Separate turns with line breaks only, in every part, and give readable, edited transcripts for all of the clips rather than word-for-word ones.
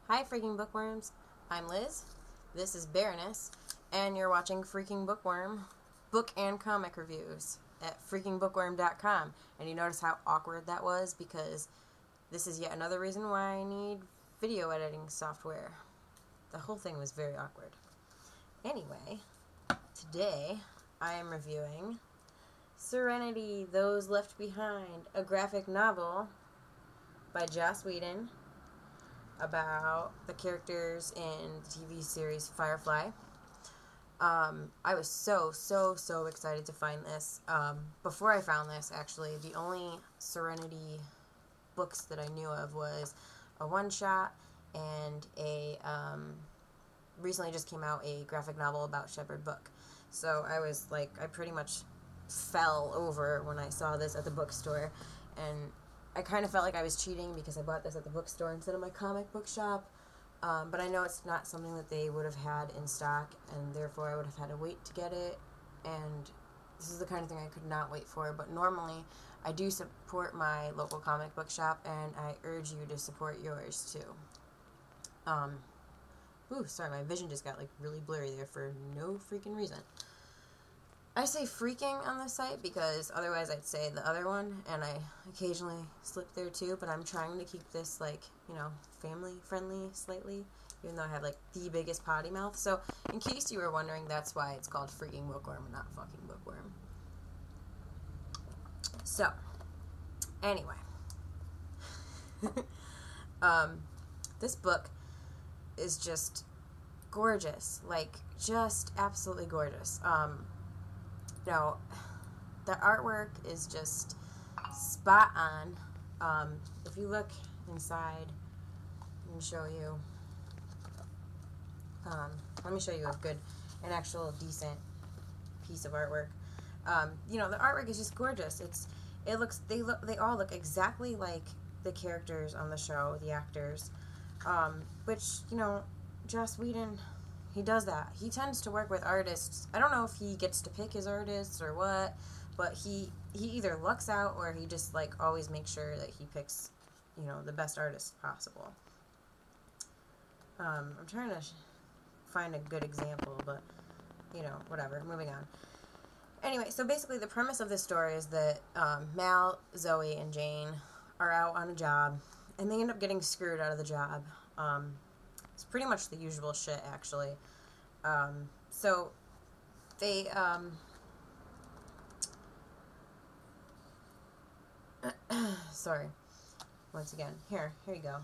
Hi, Freaking Bookworms. I'm Liz. This is Baroness, and you're watching Freaking Bookworm book and comic reviews at freakingbookworm.com. And you notice how awkward that was because this is yet another reason why I need video editing software. The whole thing was very awkward. Anyway, today I am reviewing Serenity, Those Left Behind, a graphic novel by Joss Whedon about the characters in the TV series Firefly. I was so excited to find this. Before I found this, actually, the only Serenity books that I knew of was a one-shot and a recently just came out a graphic novel about Shepherd Book. So I was like, I pretty much fell over when I saw this at the bookstore, and I kind of felt like I was cheating because I bought this at the bookstore instead of my comic book shop. But I know it's not something that they would have had in stock, and therefore I would have had to wait to get it. And this is the kind of thing I could not wait for. But normally I do support my local comic book shop, and I urge you to support yours too. Ooh, sorry, my vision just got like really blurry there for no freaking reason. I say freaking on this site because otherwise I'd say the other one, and I occasionally slip there too, but I'm trying to keep this, like, you know, family friendly slightly, even though I have like the biggest potty mouth. So in case you were wondering, that's why it's called Freaking Bookworm and not Fucking Bookworm. So anyway, this book is just gorgeous, like just absolutely gorgeous. No, the artwork is just spot on. If you look inside, I can show you. Let me show you an actual decent piece of artwork. You know, the artwork is just gorgeous. They all look exactly like the characters on the show, the actors. Which, you know, Joss Whedon, he does that. He tends to work with artists. I don't know if he gets to pick his artists or what, but he either lucks out or he just, like, always makes sure that he picks, you know, the best artists possible. I'm trying to find a good example, but, you know, whatever. Moving on. Anyway, so basically the premise of this story is that Mal, Zoe, and Jane are out on a job, and they end up getting screwed out of the job. It's pretty much the usual shit, actually. So they, sorry, once again, here you go.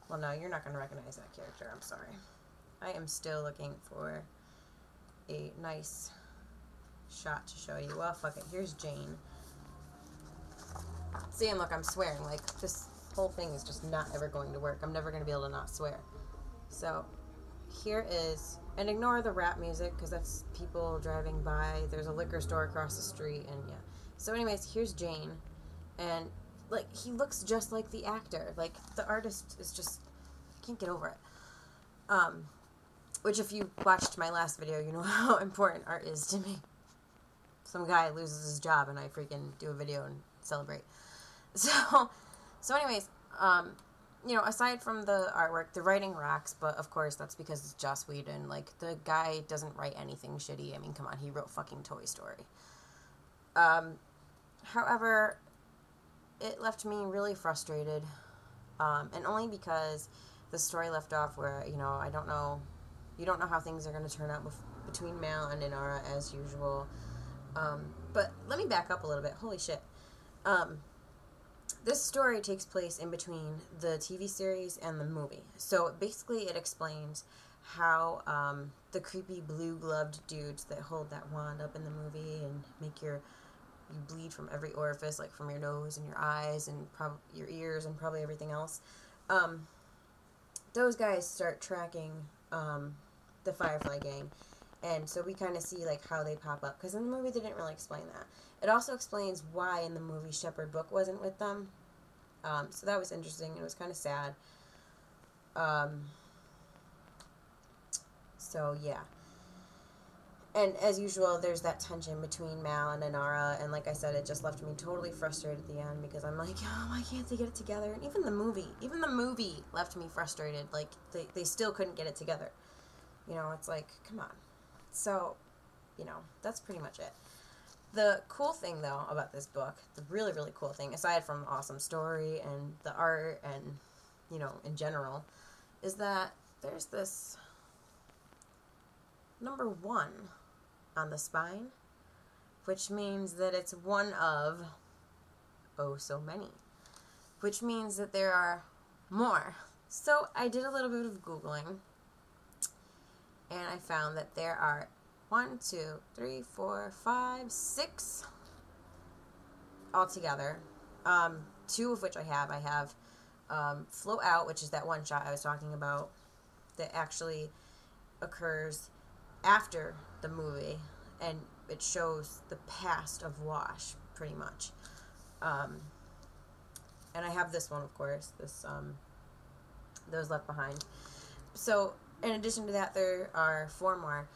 Well, no, you're not going to recognize that character, I'm sorry. I am still looking for a nice shot to show you. Well, fuck it, here's Jane. See, and look, I'm swearing, like, this whole thing is just not ever going to work. I'm never going to be able to not swear. So here is, and ignore the rap music because that's people driving by. There's a liquor store across the street, and yeah. So anyways, here's Jane, and like, he looks just like the actor. Like, the artist is just, I can't get over it. Which, if you watched my last video, you know how important art is to me. Some guy loses his job and I freaking do a video and celebrate. So anyways, you know, aside from the artwork, the writing rocks, but of course that's because it's Joss Whedon. Like, the guy doesn't write anything shitty. I mean, come on, he wrote fucking Toy Story. However, it left me really frustrated, and only because the story left off where, you know, you don't know how things are going to turn out between Mal and Inara as usual. But let me back up a little bit. Holy shit. This story takes place in between the TV series and the movie. So basically it explains how the creepy blue-gloved dudes that hold that wand up in the movie and make you bleed from every orifice, like from your nose and your eyes and your ears and probably everything else. Those guys start tracking the Firefly gang. And so we kind of see, like, how they pop up. Because in the movie, they didn't really explain that. It also explains why in the movie Shepherd Book wasn't with them. So that was interesting. It was kind of sad. So, yeah. And as usual, there's that tension between Mal and Inara, and like I said, it just left me totally frustrated at the end because I'm like, oh, why can't they get it together? And even the movie left me frustrated. Like, they still couldn't get it together. You know, it's like, come on. So, you know, that's pretty much it. The cool thing, though, about this book, the really, really cool thing, aside from awesome story and the art and, you know, in general, is that there's this number 1 on the spine, which means that it's one of oh so many, which means that there are more. So I did a little bit of Googling, and I found that there are 1, 2, 3, 4, 5, 6 altogether. 2 of which I have. I have Float Out, which is that one shot I was talking about that actually occurs after the movie, and it shows the past of Wash, pretty much. And I have this one, of course, this Those Left Behind. So, in addition to that, there are 4 more,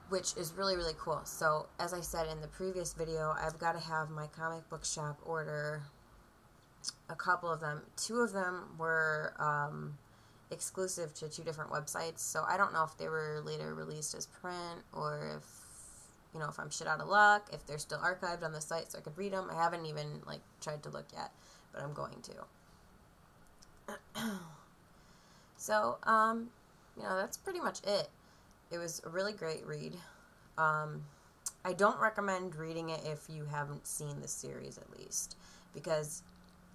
which is really, really cool. So, as I said in the previous video, I've got to have my comic book shop order a couple of them. 2 of them were exclusive to 2 different websites, so I don't know if they were later released as print or if, you know, if I'm shit out of luck, if they're still archived on the site so I could read them. I haven't even, like, tried to look yet, but I'm going to. So, you know, that's pretty much it. It was a really great read. I don't recommend reading it if you haven't seen the series, at least, because,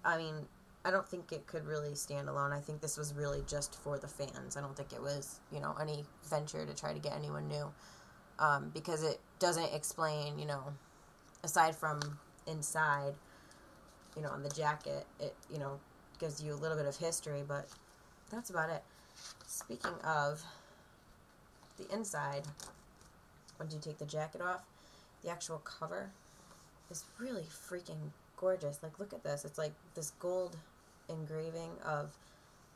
I mean, I don't think it could really stand alone. I think this was really just for the fans. I don't think it was, you know, any venture to try to get anyone new, because it doesn't explain, you know, aside from inside, you know, on the jacket, it, you know, gives you a little bit of history, but that's about it. Speaking of the inside, once you take the jacket off, the actual cover is really freaking gorgeous. Like, look at this. It's like this gold engraving of,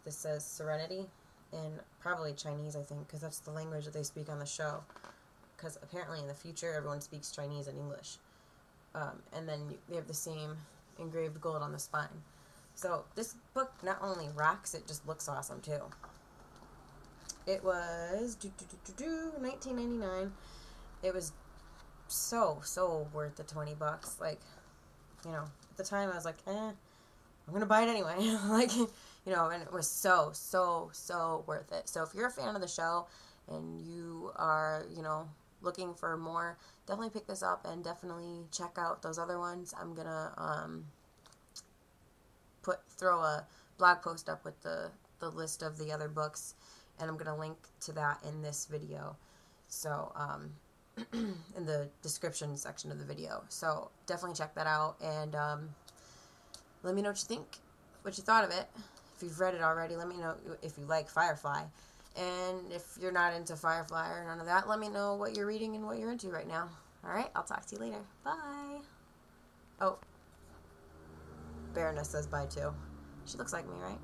this says Serenity in probably Chinese, I think, because that's the language that they speak on the show, because apparently in the future everyone speaks Chinese and English. And then they have the same engraved gold on the spine. So this book not only rocks, it just looks awesome too. It was $19.99. It was so worth the $20. Like, you know, at the time I was like, I'm gonna buy it anyway. Like, you know, and it was so worth it. So if you're a fan of the show and you are, you know, looking for more, definitely pick this up and definitely check out those other ones. I'm gonna throw a blog post up with the list of the other books, and I'm gonna link to that in this video. So in the description section of the video. So definitely check that out, and let me know what you think, what you thought of it. If you've read it already, let me know if you like Firefly. And if you're not into Firefly or none of that, let me know what you're reading and what you're into right now. Alright, I'll talk to you later. Bye. Oh, Baroness says bye too. She looks like me, right?